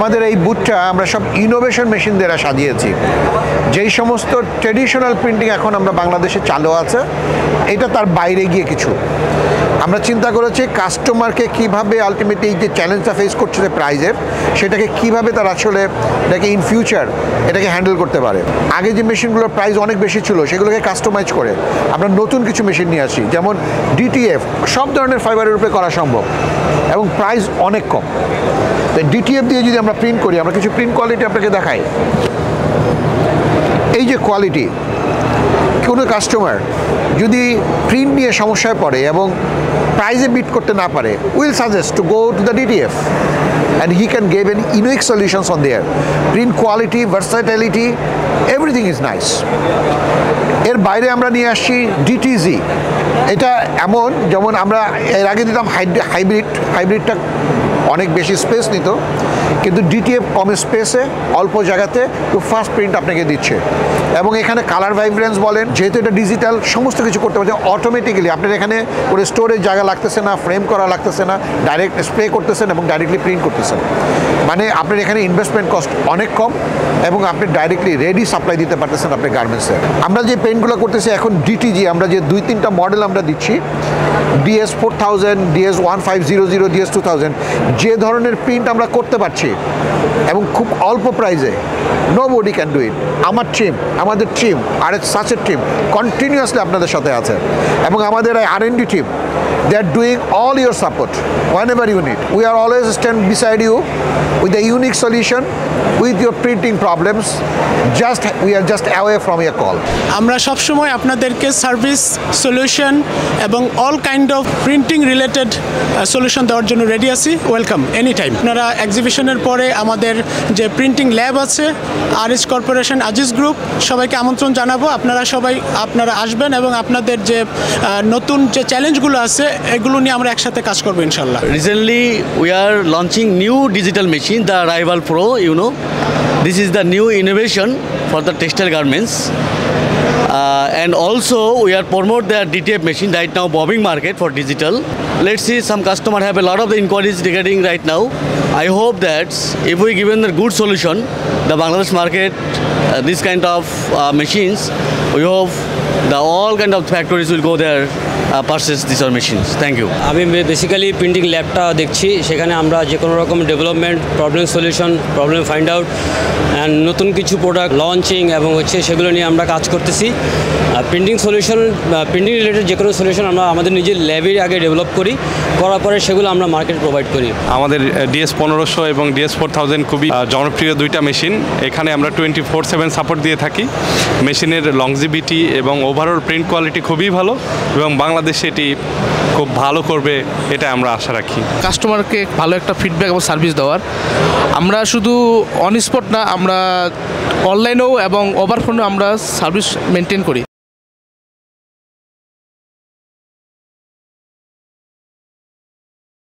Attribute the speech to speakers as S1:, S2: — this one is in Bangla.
S1: আমাদের এই বুথটা আমরা সব ইনোভেশন মেশিন দ্বারা সাজিয়েছি। যেই সমস্ত ট্রেডিশনাল প্রিন্টিং এখন আমরা বাংলাদেশে চালু আছে, এটা তার বাইরে গিয়ে কিছু আমরা চিন্তা করেছি কাস্টমারকে কিভাবে আলটিমেটলি এই যে চ্যালেঞ্জটা ফেস করছে যে প্রাইজের, সেটাকে কিভাবে তারা আসলে এটাকে ইন ফিউচার এটাকে হ্যান্ডেল করতে পারে। আগে যে মেশিনগুলোর প্রাইস অনেক বেশি ছিল সেগুলোকে কাস্টমাইজ করে আমরা নতুন কিছু মেশিন নিয়ে আসি, যেমন ডিটিএফ সব ধরনের ফাইবারের উপরে করা সম্ভব এবং প্রাইস অনেক কম। তো ডিটিএফ দিয়ে যদি আমরা প্রিন্ট করি, আমরা কিছু প্রিন্ট কোয়ালিটি আপনাকে দেখাই। এই যে কোয়ালিটি, কোনো কাস্টমার যদি প্রিন্ট নিয়ে সমস্যায় পড়ে এবং প্রাইজে বিট করতে না পারে, will suggest to go to the DTF and he can give an unique solutions on there. Print quality, versatility, everything is nice. এর বাইরে আমরা নিয়ে আসছি ডিটিজি। এটা এমন যেমন আমরা এর আগে দিতাম হাইব্রিডটা অনেক বেশি স্পেস নিত, কিন্তু ডিটিএফ কম স্পেসে অল্প জায়গাতে খুব ফাস্ট প্রিন্ট আপনাকে দিচ্ছে। এবং এখানে কালার ভাইব্রেন্স বলেন, যেহেতু এটা ডিজিটাল সমস্ত কিছু করতে পারছে অটোমেটিক্যালি। আপনার এখানে করে স্টোরেজ জায়গা লাগতেছে না, ফ্রেম করা লাগতেছে না, ডাইরেক্ট স্প্রে করতেছেন এবং ডাইরেক্টলি প্রিন্ট করতেছেন। মানে আপনার এখানে ইনভেস্টমেন্ট কস্ট অনেক কম এবং আপনি ডাইরেক্টলি রেডি সাপ্লাই দিতে পারতেছেন আপনার গার্মেন্টসে। আমরা যে পেন্টগুলো করতেছি এখন ডিটিজি, আমরা যে 2-3টা মডেল আমরা দিচ্ছি, DS4000, DS1500, DS2000, যে ধরনের প্রিন্ট আমরা করতে পারছি এবং খুব অল্প প্রাইসে, নোবডি ক্যান ডু ইট। আমাদের টিম আর সাচের টিম কন্টিনিউয়াসলি আপনাদের সাথে আছে এবং আমাদের R&D team, they are doing all your support whenever you need. We are always stand beside you with a unique solution with your printing problems. We are just away from your call.
S2: আমরা সব সময় আপনাদেরকে সার্ভিস, সলিউশন এবং all kind of printing related solution দেওয়ার জন্য রেডি আছি। Welcome any time. আপনারা এক্সিবিশনের পরে আমাদের যে প্রিন্টিং ল্যাব আছে, আরএস কর্পোরেশন, আজিজ গ্রুপ, সবাইকে আমন্ত্রণ জানাবো। আপনারা আসবেন এবং আপনাদের যে নতুন যে চ্যালেঞ্জগুলো আছে এগুলো নিয়ে আমরা একসাথে কাজ করবো ইনশাল্লাহ।
S3: Recently we are launching new digital machine, the Rival Pro. This is the new innovation for the textile garments. And also we are promote the DTF machine right now, bobbing market for digital. Let's see, some customer have a lot of the inquiries regarding right now. I hope that if we given the good solution, the Bangladesh market, this kind of machines, we hope the all kind of factories will go there purchase these machines. Thank you.
S4: আমি বেসিক্যালি প্রিন্টিং ল্যাবটা দেখছি, সেখানে আমরা যে কোনো রকম development, problem solution, problem find out and নতুন কিছু প্রোডাক্ট লঞ্চিং এবং সেগুলো নিয়ে আমরা কাজ করতেছি। প্রিন্টিং রিলেটেড যে কোনো সলিউশন আমরা আমাদের নিজের ল্যাবে আগে ডেভেলপ করার পরে সেগুলো আমরা মার্কেটে প্রোভাইড করি।
S5: আমাদের DS1500 এবং DS4000 খুবই জনপ্রিয় দুইটা মেশিন। এখানে আমরা 24/7 সাপোর্ট দিয়ে থাকি। মেশিনের লংজিভিটি এবং ওভারঅল প্রিন্ট কোয়ালিটি খুবই ভালো এবং বাংলাদেশে এটি খুব ভালো করবে এটা আমরা আশা রাখি।
S6: কাস্টমারকে ভালো একটা ফিডব্যাক এবং সার্ভিস দেওয়ার, আমরা শুধু অন স্পট না, আমরা অনলাইনেও এবং ওভার ফোনেও আমরা সার্ভিস মেনটেন করি।